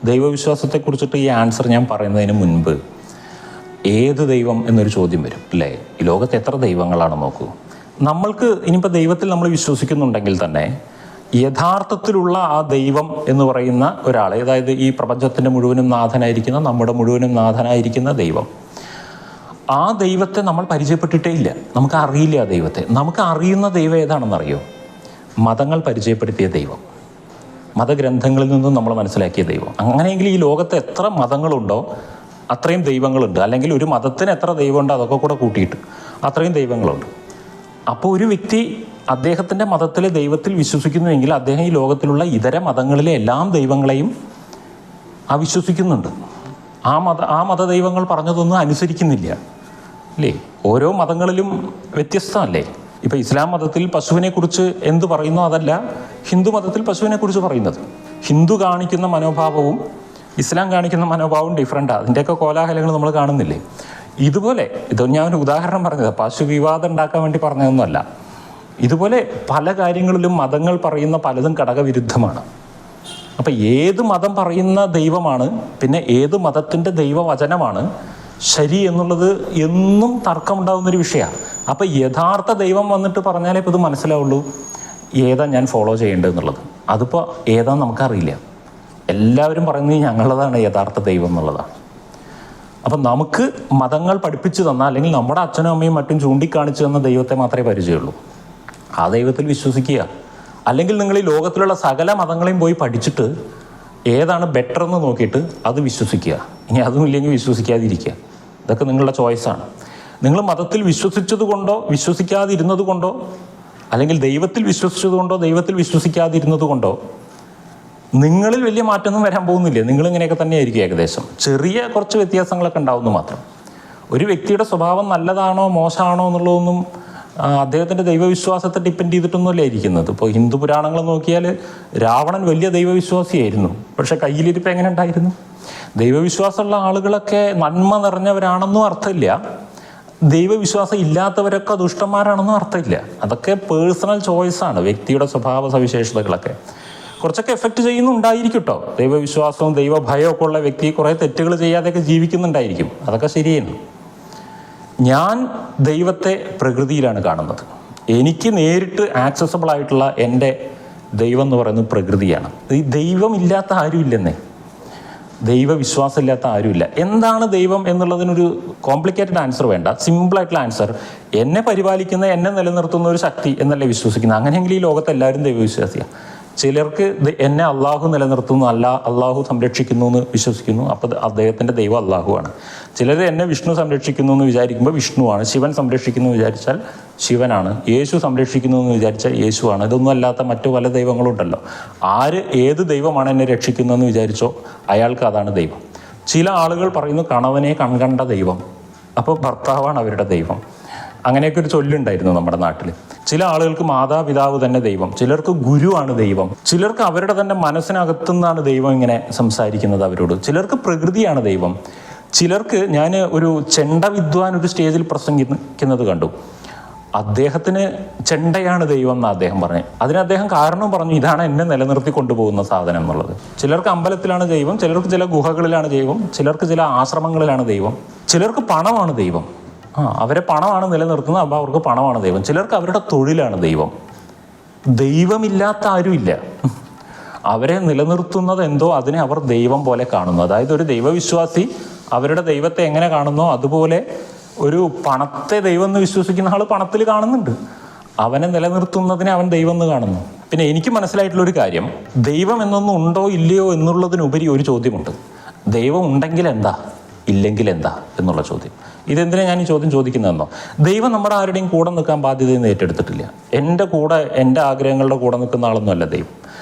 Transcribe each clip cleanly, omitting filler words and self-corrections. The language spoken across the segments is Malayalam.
ദൈവവിശ്വാസത്തെക്കുറിച്ചിട്ട് ഈ ആൻസർ ഞാൻ പറയുന്നതിന് മുൻപ് ഏത് ദൈവം എന്നൊരു ചോദ്യം വരും അല്ലേ? ഈ ലോകത്ത് എത്ര ദൈവങ്ങളാണ് നോക്കൂ. നമ്മൾക്ക് ഇനിയിപ്പോൾ ദൈവത്തിൽ നമ്മൾ വിശ്വസിക്കുന്നുണ്ടെങ്കിൽ തന്നെ യഥാർത്ഥത്തിലുള്ള ആ ദൈവം എന്ന് പറയുന്ന ഒരാളെ, അതായത് ഈ പ്രപഞ്ചത്തിൻ്റെ മുഴുവനും നാഥനായിരിക്കുന്ന, നമ്മുടെ മുഴുവനും നാഥനായിരിക്കുന്ന ദൈവം, ആ ദൈവത്തെ നമ്മൾ പരിചയപ്പെട്ടിട്ടേ ഇല്ല. നമുക്ക് അറിയില്ല ആ ദൈവത്തെ. നമുക്ക് അറിയുന്ന ദൈവം ഏതാണെന്നറിയോ? മതങ്ങൾ പരിചയപ്പെടുത്തിയ ദൈവം, മതഗ്രന്ഥങ്ങളിൽ നിന്നും നമ്മൾ മനസ്സിലാക്കിയ ദൈവം. അങ്ങനെയെങ്കിൽ ഈ ലോകത്ത് എത്ര മതങ്ങളുണ്ടോ അത്രയും ദൈവങ്ങളുണ്ട്. അല്ലെങ്കിൽ ഒരു മതത്തിന് എത്ര ദൈവമുണ്ടോ അതൊക്കെ കൂടെ കൂട്ടിയിട്ട് അത്രയും ദൈവങ്ങളുണ്ട്. അപ്പോൾ ഒരു വ്യക്തി അദ്ദേഹത്തിൻ്റെ മതത്തിലെ ദൈവത്തിൽ വിശ്വസിക്കുന്നുവെങ്കിൽ അദ്ദേഹം ഈ ലോകത്തിലുള്ള ഇതര മതങ്ങളിലെ എല്ലാ ദൈവങ്ങളെയും അവിശ്വസിക്കുന്നുണ്ട്. ആ മതദൈവങ്ങൾ പറഞ്ഞതൊന്നും അനുസരിക്കുന്നില്ല അല്ലേ? ഓരോ മതങ്ങളിലും വ്യത്യസ്തമല്ലേ? ഇപ്പോൾ ഇസ്ലാം മതത്തിൽ പശുവിനെക്കുറിച്ച് എന്ത് പറയുന്നു അതല്ല ഹിന്ദു മതത്തിൽ പശുവിനെക്കുറിച്ച് പറയുന്നത്. ഹിന്ദു കാണിക്കുന്ന മനോഭാവവും ഇസ്ലാം കാണിക്കുന്ന മനോഭാവവും ഡിഫറൻറ്റാണ്. അതിൻ്റെയൊക്കെ കോലാഹലങ്ങൾ നമ്മൾ കാണുന്നില്ലേ? ഇതുപോലെ ഞാൻ ഒരു ഉദാഹരണം പറഞ്ഞത് പശു വിവാദം ഉണ്ടാക്കാൻ വേണ്ടി പറഞ്ഞതൊന്നുമല്ല. ഇതുപോലെ പല കാര്യങ്ങളിലും മതങ്ങൾ പറയുന്ന പലതും ഘടകവിരുദ്ധമാണ്. അപ്പം ഏത് മതം പറയുന്ന ദൈവമാണ്, പിന്നെ ഏത് മതത്തിൻ്റെ ദൈവവചനമാണ് ശരി എന്നുള്ളത് എന്നും തർക്കമുണ്ടാകുന്നൊരു വിഷയമാണ്. അപ്പം യഥാർത്ഥ ദൈവം വന്നിട്ട് പറഞ്ഞാലേ ഇപ്പോൾ ഇത് മനസ്സിലാവുള്ളൂ ഏതാ ഞാൻ ഫോളോ ചെയ്യേണ്ടതെന്നുള്ളത്. അതിപ്പോൾ ഏതാന്ന് നമുക്കറിയില്ല. എല്ലാവരും പറയുന്നത് ഞങ്ങളതാണ് യഥാർത്ഥ ദൈവം എന്നുള്ളതാണ്. അപ്പം നമുക്ക് മതങ്ങൾ പഠിപ്പിച്ചു തന്ന, അല്ലെങ്കിൽ നമ്മുടെ അച്ഛനും അമ്മയും മറ്റും ചൂണ്ടിക്കാണിച്ചു തന്ന ദൈവത്തെ മാത്രമേ പരിചയമുള്ളൂ. ആ ദൈവത്തിൽ വിശ്വസിക്കുക. അല്ലെങ്കിൽ നിങ്ങൾ ഈ ലോകത്തിലുള്ള സകല മതങ്ങളെയും പോയി പഠിച്ചിട്ട് ഏതാണ് ബെറ്റർ എന്ന് നോക്കിയിട്ട് അത് വിശ്വസിക്കുക. ഇനി അതും ഇല്ലെങ്കിൽ വിശ്വസിക്കാതിരിക്കുക. ഇതൊക്കെ നിങ്ങളുടെ ചോയ്സാണ്. നിങ്ങൾ മതത്തിൽ വിശ്വസിച്ചത് കൊണ്ടോ വിശ്വസിക്കാതിരുന്നത് കൊണ്ടോ, അല്ലെങ്കിൽ ദൈവത്തിൽ വിശ്വസിച്ചത് കൊണ്ടോ ദൈവത്തിൽ വിശ്വസിക്കാതിരുന്നത് കൊണ്ടോ നിങ്ങളിൽ വലിയ മാറ്റമൊന്നും വരാൻ പോകുന്നില്ല. നിങ്ങളിങ്ങനെയൊക്കെ തന്നെയായിരിക്കും. ഏകദേശം ചെറിയ കുറച്ച് വ്യത്യാസങ്ങളൊക്കെ ഉണ്ടാവുന്നു മാത്രം. ഒരു വ്യക്തിയുടെ സ്വഭാവം നല്ലതാണോ മോശമാണോ എന്നുള്ളതൊന്നും അദ്ദേഹത്തിൻ്റെ ദൈവവിശ്വാസത്തെ ഡിപ്പെൻഡ് ചെയ്തിട്ടൊന്നുമല്ല ഇരിക്കുന്നത്. ഇപ്പോൾ ഹിന്ദു പുരാണങ്ങൾ നോക്കിയാൽ രാവണൻ വലിയ ദൈവവിശ്വാസിയായിരുന്നു, പക്ഷെ കയ്യിലിരിപ്പ് എങ്ങനെ ഉണ്ടായിരുന്നു? ദൈവവിശ്വാസമുള്ള ആളുകളൊക്കെ നന്മ നിറഞ്ഞവരാണെന്നും അർത്ഥമില്ല, ദൈവവിശ്വാസം ഇല്ലാത്തവരൊക്കെ ദുഷ്ടന്മാരാണെന്നും അർത്ഥമില്ല. അതൊക്കെ പേഴ്സണൽ ചോയ്സാണ്. വ്യക്തിയുടെ സ്വഭാവ സവിശേഷതകളൊക്കെ കുറച്ചൊക്കെ എഫക്റ്റ് ചെയ്യുന്നുണ്ടായിരിക്കും കേട്ടോ. ദൈവവിശ്വാസവും ദൈവഭയവും ഒക്കെ ഉള്ള വ്യക്തി കുറേ തെറ്റുകൾ ചെയ്യാതെയൊക്കെ ജീവിക്കുന്നുണ്ടായിരിക്കും. അതൊക്കെ ശരിയാണ്. ഞാൻ ദൈവത്തെ പ്രകൃതിയിലാണ് കാണുന്നത്. എനിക്ക് നേരിട്ട് ആക്സസബിൾ ആയിട്ടുള്ള എൻ്റെ ദൈവം എന്ന് പറയുന്നത് പ്രകൃതിയാണ്. ഈ ദൈവമില്ലാത്ത ആരുമില്ലെന്നേ, ദൈവവിശ്വാസം ഇല്ലാത്ത ആരുമില്ല. എന്താണ് ദൈവം എന്നുള്ളതിനൊരു കോംപ്ലിക്കേറ്റഡ് ആൻസർ വേണ്ട. സിമ്പിളായിട്ടുള്ള ആൻസർ, എന്നെ പരിപാലിക്കുന്ന, എന്നെ നിലനിർത്തുന്ന ഒരു ശക്തി എന്നല്ലേ വിശ്വസിക്കുന്നത്. അങ്ങനെയെങ്കിൽ ഈ ലോകത്ത് എല്ലാവരും ദൈവവിശ്വാസിയാണ്. ചിലർക്ക് എന്നെ അള്ളാഹു നിലനിർത്തുന്നു, അള്ളാഹു സംരക്ഷിക്കുന്നു എന്ന് വിശ്വസിക്കുന്നു, അപ്പോൾ അദ്ദേഹത്തിൻ്റെ ദൈവം അള്ളാഹുവാണ്. ചിലർ എന്നെ വിഷ്ണു സംരക്ഷിക്കുന്നു എന്ന് വിചാരിക്കുമ്പോൾ വിഷ്ണുവാണ്. ശിവൻ സംരക്ഷിക്കുന്നു എന്ന് വിചാരിച്ചാൽ ശിവനാണ്. യേശു സംരക്ഷിക്കുന്നു എന്ന് വിചാരിച്ചാൽ യേശുവാണ്. ഇതൊന്നും അല്ലാത്ത മറ്റു പല ദൈവങ്ങളുണ്ടല്ലോ. ഏത് ദൈവമാണ് എന്നെ രക്ഷിക്കുന്നതെന്ന് വിചാരിച്ചോ അയാൾക്ക് അതാണ് ദൈവം. ചില ആളുകൾ പറയുന്നു കണവനെ കൺകണ്ട ദൈവം, അപ്പോൾ ഭർത്താവാണ് അവരുടെ ദൈവം. അങ്ങനെയൊക്കെ ഒരു ചൊല്ലുണ്ടായിരുന്നു നമ്മുടെ നാട്ടിൽ. ചില ആളുകൾക്ക് മാതാപിതാവ് തന്നെ ദൈവം, ചിലർക്ക് ഗുരുവാണ് ദൈവം, ചിലർക്ക് അവരുടെ തന്നെ മനസ്സിനകത്തുനിന്നാണ് ദൈവം ഇങ്ങനെ സംസാരിക്കുന്നത് അവരോട്, ചിലർക്ക് പ്രകൃതിയാണ് ദൈവം, ചിലർക്ക് ഞാൻ ഒരു ചെണ്ട വിദ്വാൻ ഒരു സ്റ്റേജിൽ പ്രസംഗിക്കുന്നത് കണ്ടു. അദ്ദേഹത്തിന് ചെണ്ടയാണ് ദൈവം എന്നാണ് അദ്ദേഹം പറഞ്ഞത്. അതിന് അദ്ദേഹം കാരണം പറഞ്ഞു, ഇതാണ് എന്നെ നിലനിർത്തി കൊണ്ടുപോകുന്ന സാധനം എന്നുള്ളത്. ചിലർക്ക് അമ്പലത്തിലാണ് ദൈവം, ചിലർക്ക് ചില ഗുഹകളിലാണ് ദൈവം, ചിലർക്ക് ചില ആശ്രമങ്ങളിലാണ് ദൈവം, ചിലർക്ക് പണമാണ് ദൈവം. അവരെ പണമാണ് നിലനിർത്തുന്നത്, അപ്പോൾ അവർക്ക് പണമാണ് ദൈവം. ചിലർക്ക് അവരുടെ തൊഴിലാണ് ദൈവം. ദൈവമില്ലാത്ത ആരുമില്ല. അവരെ നിലനിർത്തുന്നത് എന്തോ അതിനെ അവർ ദൈവം പോലെ കാണുന്നു. അതായത് ഒരു ദൈവവിശ്വാസി അവരുടെ ദൈവത്തെ എങ്ങനെ കാണുന്നോ അതുപോലെ ഒരു പണത്തെ ദൈവം എന്ന് വിശ്വസിക്കുന്ന ആൾ പണത്തിൽ കാണുന്നുണ്ട്. അവനെ നിലനിർത്തുന്നതിനെ അവൻ ദൈവം എന്ന് കാണുന്നു. പിന്നെ എനിക്ക് മനസ്സിലായിട്ടുള്ളൊരു കാര്യം, ദൈവം എന്നൊന്നും ഉണ്ടോ ഇല്ലയോ എന്നുള്ളതിനുപരി ഒരു ചോദ്യമുണ്ട്. ദൈവം ഉണ്ടെങ്കിൽ എന്താ, ഇല്ലെങ്കിൽ എന്താ എന്നുള്ള ചോദ്യം. ഇതെന്തിനാ ഞാൻ ഈ ചോദ്യം ചോദിക്കുന്നതെന്നോ, ദൈവം നമ്മുടെ ആരുടെയും കൂടെ നിൽക്കാൻ ബാധ്യതയൊന്നും ഏറ്റെടുത്തിട്ടില്ല. എൻ്റെ കൂടെ, എൻ്റെ ആഗ്രഹങ്ങളുടെ കൂടെ നിൽക്കുന്ന ആളൊന്നുമല്ല ദൈവം.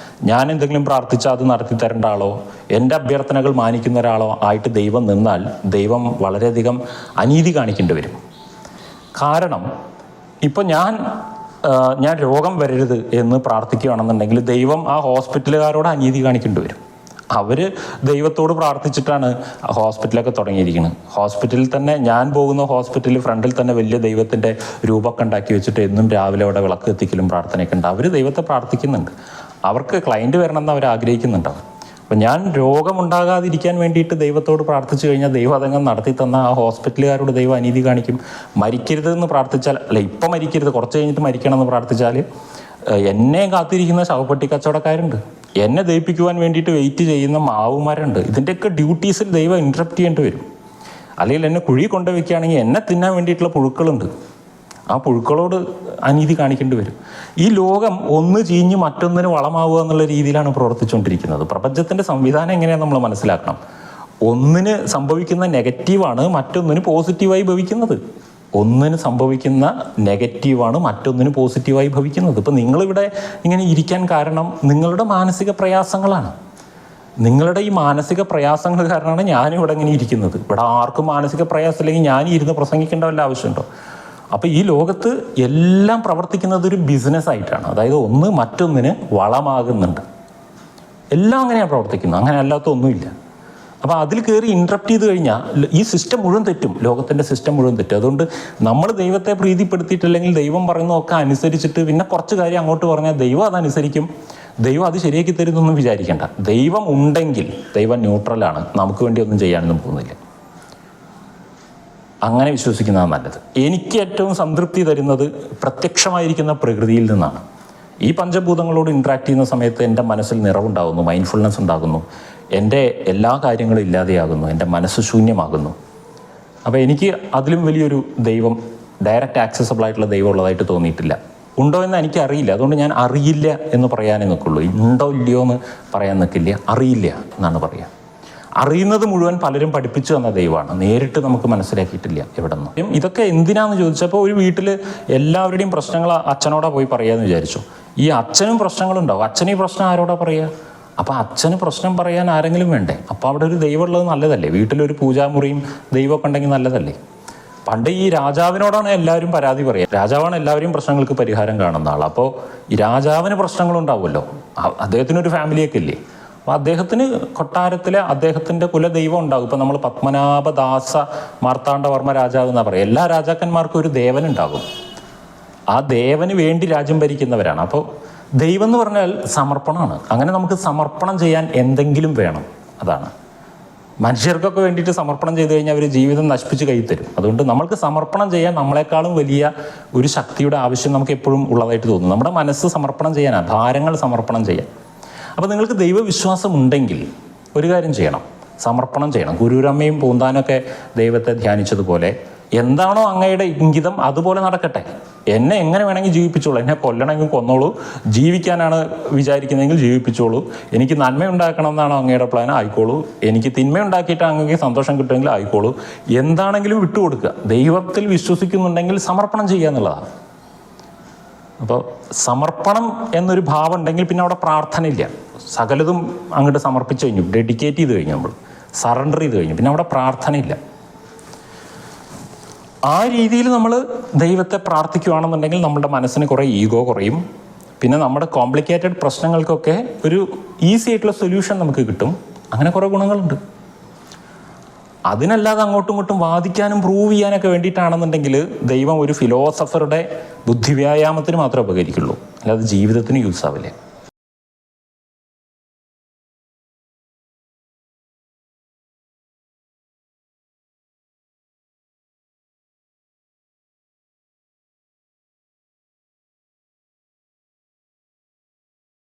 ഞാൻ എന്തെങ്കിലും പ്രാർത്ഥിച്ചാൽ അത് നടത്തി തരേണ്ട ആളോ എൻ്റെ അഭ്യർത്ഥനകൾ മാനിക്കുന്ന ഒരാളോ ആയിട്ട് ദൈവം നിന്നാൽ ദൈവം വളരെയധികം അനീതി കാണിക്കേണ്ടി വരും. കാരണം ഇപ്പം ഞാൻ രോഗം വരരുത് എന്ന് പ്രാർത്ഥിക്കുകയാണെന്നുണ്ടെങ്കിൽ ദൈവം ആ ഹോസ്പിറ്റലുകാരോട് അനീതി കാണിക്കേണ്ടി വരും. അവർ ദൈവത്തോട് പ്രാർത്ഥിച്ചിട്ടാണ് ഹോസ്പിറ്റലൊക്കെ തുടങ്ങിയിരിക്കുന്നത്. ഹോസ്പിറ്റലിൽ തന്നെ, ഞാൻ പോകുന്ന ഹോസ്പിറ്റലിൽ ഫ്രണ്ടിൽ തന്നെ വലിയ ദൈവത്തിൻ്റെ രൂപമൊക്കെ ഉണ്ടാക്കി വെച്ചിട്ട് എന്നും രാവിലെ അവിടെ വിളക്ക് എത്തിക്കലും പ്രാർത്ഥനയൊക്കെ ഉണ്ട്. അവർ ദൈവത്തെ പ്രാർത്ഥിക്കുന്നുണ്ട്. അവർക്ക് ക്ലയൻറ്റ് വരണമെന്ന് അവർ ആഗ്രഹിക്കുന്നുണ്ടാവും. അപ്പം ഞാൻ രോഗമുണ്ടാകാതിരിക്കാൻ വേണ്ടിയിട്ട് ദൈവത്തോട് പ്രാർത്ഥിച്ചു കഴിഞ്ഞാൽ ദൈവം അതങ്ങനെ നടത്തി തന്ന ആ ഹോസ്പിറ്റലുകാരോട് ദൈവം അനീതി കാണിക്കും. മരിക്കരുതെന്ന് പ്രാർത്ഥിച്ചാൽ, അല്ല ഇപ്പം മരിക്കരുത് കുറച്ച് കഴിഞ്ഞിട്ട് മരിക്കണം എന്ന് പ്രാർത്ഥിച്ചാൽ എന്നെ കാത്തിരിക്കുന്ന ശവപ്പെട്ടി കച്ചവടക്കാരുണ്ട്, എന്നെ ദഹിപ്പിക്കുവാൻ വേണ്ടിയിട്ട് വെയിറ്റ് ചെയ്യുന്ന മാവുമാരുണ്ട്. ഇതിൻ്റെയൊക്കെ ഡ്യൂട്ടീസിൽ ദൈവം ഇൻറ്ററപ്റ്റ് ചെയ്യേണ്ടി വരും. അല്ലെങ്കിൽ എന്നെ കുഴി കൊണ്ടുവയ്ക്കുകയാണെങ്കിൽ എന്നെ തിന്നാൻ വേണ്ടിയിട്ടുള്ള പുഴുക്കളുണ്ട്, ആ പുഴുക്കളോട് അനീതി കാണിക്കേണ്ടി വരും. ഈ ലോകം ഒന്ന് ചീഞ്ഞ് മറ്റൊന്നിന് വളമാവുക എന്നുള്ള രീതിയിലാണ് പ്രവർത്തിച്ചുകൊണ്ടിരിക്കുന്നത്. പ്രപഞ്ചത്തിൻ്റെ സംവിധാനം എങ്ങനെയാണ് നമ്മൾ മനസ്സിലാക്കണം. ഒന്നിന് സംഭവിക്കുന്ന നെഗറ്റീവാണ് മറ്റൊന്നിന് പോസിറ്റീവായി ഭവിക്കുന്നത്. ഒന്നിന് സംഭവിക്കുന്ന നെഗറ്റീവാണ് മറ്റൊന്നിന് പോസിറ്റീവായി ഭവിക്കുന്നത്. ഇപ്പം നിങ്ങളിവിടെ ഇങ്ങനെ ഇരിക്കാൻ കാരണം നിങ്ങളുടെ മാനസിക പ്രയാസങ്ങളാണ്. നിങ്ങളുടെ ഈ മാനസിക പ്രയാസങ്ങൾ കാരണമാണ് ഞാനിവിടെ ഇങ്ങനെ ഇരിക്കുന്നത്. ഇവിടെ ആർക്കും മാനസിക പ്രയാസം ഇല്ലെങ്കിൽ ഞാൻ ഇരുന്ന് പ്രസംഗിക്കേണ്ട വല്ല ആവശ്യമുണ്ടോ? അപ്പോൾ ഈ ലോകത്ത് എല്ലാം പ്രവർത്തിക്കുന്നത് ഒരു ബിസിനസ് ആയിട്ടാണ്. അതായത് ഒന്ന് മറ്റൊന്നിന് വളമാകുന്നുണ്ട്. എല്ലാം അങ്ങനെയാണ് പ്രവർത്തിക്കുന്നത്, അങ്ങനെ അല്ലാത്ത ഒന്നുമില്ല. അപ്പോൾ അതിൽ കയറി ഇൻട്രപ്റ്റ് ചെയ്ത് കഴിഞ്ഞാൽ ഈ സിസ്റ്റം മുഴുവൻ തെറ്റും, ലോകത്തിൻ്റെ സിസ്റ്റം മുഴുവൻ തെറ്റും. അതുകൊണ്ട് നമ്മൾ ദൈവത്തെ പ്രീതിപ്പെടുത്തിയിട്ടില്ലെങ്കിൽ ദൈവം പറയുന്നതൊക്കെ അനുസരിച്ചിട്ട് പിന്നെ കുറച്ച് കാര്യം അങ്ങോട്ട് പറഞ്ഞാൽ ദൈവം അതനുസരിക്കും, ദൈവം അത് ശരിയാക്കി തരുന്നൊന്നും വിചാരിക്കേണ്ട. ദൈവം ഉണ്ടെങ്കിൽ ദൈവം ന്യൂട്രലാണ്, നമുക്ക് വേണ്ടി ഒന്നും ചെയ്യാനൊന്നും പോകുന്നില്ല. അങ്ങനെ വിശ്വസിക്കുന്നതാണ് നല്ലത്. എനിക്ക് ഏറ്റവും സംതൃപ്തി തരുന്നത് പ്രത്യക്ഷമായിരിക്കുന്ന പ്രകൃതിയിൽ നിന്നാണ്. ഈ പഞ്ചഭൂതങ്ങളോട് ഇൻട്രാക്ട് ചെയ്യുന്ന സമയത്ത് എൻ്റെ മനസ്സിൽ നിറവുണ്ടാകുന്നു, മൈൻഡ്ഫുൾനെസ് ഉണ്ടാകുന്നു, എൻ്റെ എല്ലാ കാര്യങ്ങളും ഇല്ലാതെയാകുന്നു, എൻ്റെ മനസ്സ് ശൂന്യമാകുന്നു. അപ്പോൾ എനിക്ക് അതിലും വലിയൊരു ദൈവം, ഡയറക്റ്റ് ആക്സസബിൾ ആയിട്ടുള്ള ദൈവം ഉള്ളതായിട്ട് തോന്നിയിട്ടില്ല. ഉണ്ടോ എന്ന് എനിക്കറിയില്ല, അതുകൊണ്ട് ഞാൻ അറിയില്ല എന്ന് പറയാനേ നിൽക്കുള്ളൂ. ഉണ്ടോ ഇല്ലയോ എന്ന് പറയാൻ നിൽക്കില്ല, അറിയില്ല എന്നാണ് പറയുക. അറിയുന്നത് മുഴുവൻ പലരും പഠിപ്പിച്ചു തന്ന ദൈവമാണ്, നേരിട്ട് നമുക്ക് മനസ്സിലാക്കിയിട്ടില്ല എവിടെ നിന്നും. ഇതൊക്കെ എന്തിനാന്ന് ചോദിച്ചപ്പോൾ ഒരു വീട്ടിൽ എല്ലാവരുടെയും പ്രശ്നങ്ങൾ അച്ഛനോടാ പോയി പറയാമെന്ന് വിചാരിച്ചു. ഈ അച്ഛനും പ്രശ്നങ്ങളുണ്ടാവും, അച്ഛന് ഈ പ്രശ്നം ആരോടാ പറയുക? അപ്പോൾ അച്ഛന് പ്രശ്നം പറയാൻ ആരെങ്കിലും വേണ്ടേ? അപ്പോൾ അവിടെ ഒരു ദൈവം ഉള്ളത് നല്ലതല്ലേ? വീട്ടിലൊരു പൂജാമുറിയും ദൈവമൊക്കെ ഉണ്ടെങ്കിൽ നല്ലതല്ലേ? പണ്ട് ഈ രാജാവിനോടാണ് എല്ലാവരും പരാതി പറയുക. രാജാവാണ് എല്ലാവരെയും പ്രശ്നങ്ങൾക്ക് പരിഹാരം കാണുന്ന ആൾ. അപ്പോൾ ഈ രാജാവിന് പ്രശ്നങ്ങളുണ്ടാവുമല്ലോ, അദ്ദേഹത്തിനൊരു ഫാമിലിയൊക്കെ ഇല്ലേ? അപ്പോൾ അദ്ദേഹത്തിന് കൊട്ടാരത്തിലെ അദ്ദേഹത്തിൻ്റെ കുലദൈവം ഉണ്ടാകും. ഇപ്പോൾ നമ്മൾ പത്മനാഭദാസ മാർത്താണ്ഡവർമ്മ രാജാവ് എന്നാണ് പറയുക. എല്ലാ രാജാക്കന്മാർക്കും ഒരു ദേവനുണ്ടാകും, ആ ദേവന് വേണ്ടി രാജ്യം ഭരിക്കുന്നവരാണ്. അപ്പോൾ ദൈവം എന്ന് പറഞ്ഞാൽ സമർപ്പണമാണ്. അങ്ങനെ നമുക്ക് സമർപ്പണം ചെയ്യാൻ എന്തെങ്കിലും വേണം. അതാണ് മനുഷ്യർക്കൊക്കെ വേണ്ടിയിട്ട് സമർപ്പണം ചെയ്ത് കഴിഞ്ഞാൽ അവർ ജീവിതം നശിപ്പിച്ച് കൈ തരും. അതുകൊണ്ട് നമ്മൾക്ക് സമർപ്പണം ചെയ്യാൻ നമ്മളെക്കാളും വലിയ ഒരു ശക്തിയുടെ ആവശ്യം നമുക്ക് എപ്പോഴും ഉള്ളതായിട്ട് തോന്നും. നമ്മുടെ മനസ്സ് സമർപ്പണം ചെയ്യാനാണ്, ഭാരങ്ങൾ സമർപ്പണം ചെയ്യാൻ. അപ്പോൾ നിങ്ങൾക്ക് ദൈവവിശ്വാസം ഉണ്ടെങ്കിൽ ഒരു കാര്യം ചെയ്യണം, സമർപ്പണം ചെയ്യണം. ഗുരുരമ്മയും പൂന്താനൊക്കെ ദൈവത്തെ ധ്യാനിച്ചതുപോലെ എന്താണോ അങ്ങയുടെ ഇംഗിതം അതുപോലെ നടക്കട്ടെ. എന്നെ എങ്ങനെ വേണമെങ്കിൽ ജീവിപ്പിച്ചോളൂ, എന്നെ കൊല്ലണമെങ്കിൽ കൊന്നോളൂ, ജീവിക്കാനാണ് വിചാരിക്കുന്നതെങ്കിൽ ജീവിപ്പിച്ചോളൂ, എനിക്ക് നന്മ ഉണ്ടാക്കണം എന്നാണോ അങ്ങയുടെ പ്ലാൻ ആയിക്കോളൂ, എനിക്ക് തിന്മ ഉണ്ടാക്കിയിട്ട് അങ്ങേക്ക് സന്തോഷം കിട്ടുമെങ്കിൽ ആയിക്കോളൂ, എന്താണെങ്കിലും വിട്ടുകൊടുക്കുക. ദൈവത്തിൽ വിശ്വസിക്കുന്നുണ്ടെങ്കിൽ സമർപ്പണം ചെയ്യുക എന്നുള്ളതാണ്. അപ്പോൾ സമർപ്പണം എന്നൊരു ഭാവം ഉണ്ടെങ്കിൽ പിന്നെ അവിടെ പ്രാർത്ഥനയില്ല. സകലതും അങ്ങോട്ട് സമർപ്പിച്ചു കഴിഞ്ഞു, ഡെഡിക്കേറ്റ് ചെയ്ത് കഴിഞ്ഞു, നമ്മൾ സറണ്ടർ ചെയ്ത് കഴിഞ്ഞു, പിന്നെ അവിടെ പ്രാർത്ഥനയില്ല. ആ രീതിയിൽ നമ്മൾ ദൈവത്തെ പ്രാർത്ഥിക്കുകയാണെന്നുണ്ടെങ്കിൽ നമ്മുടെ മനസ്സിന് കുറേ ഈഗോ കുറയും. പിന്നെ നമ്മുടെ കോംപ്ലിക്കേറ്റഡ് പ്രശ്നങ്ങൾക്കൊക്കെ ഒരു ഈസി ആയിട്ടുള്ള സൊല്യൂഷൻ നമുക്ക് കിട്ടും. അങ്ങനെ കുറേ ഗുണങ്ങളുണ്ട്. അതിനല്ലാതെ അങ്ങോട്ടും ഇങ്ങോട്ടും വാദിക്കാനും പ്രൂവ് ചെയ്യാനൊക്കെ വേണ്ടിയിട്ടാണെന്നുണ്ടെങ്കിൽ ദൈവം ഒരു ഫിലോസഫറുടെ ബുദ്ധിവ്യായാമത്തിന് മാത്രമേ ഉപകരിക്കുള്ളൂ, അല്ലാതെ ജീവിതത്തിന് യൂസ് ആവില്ല.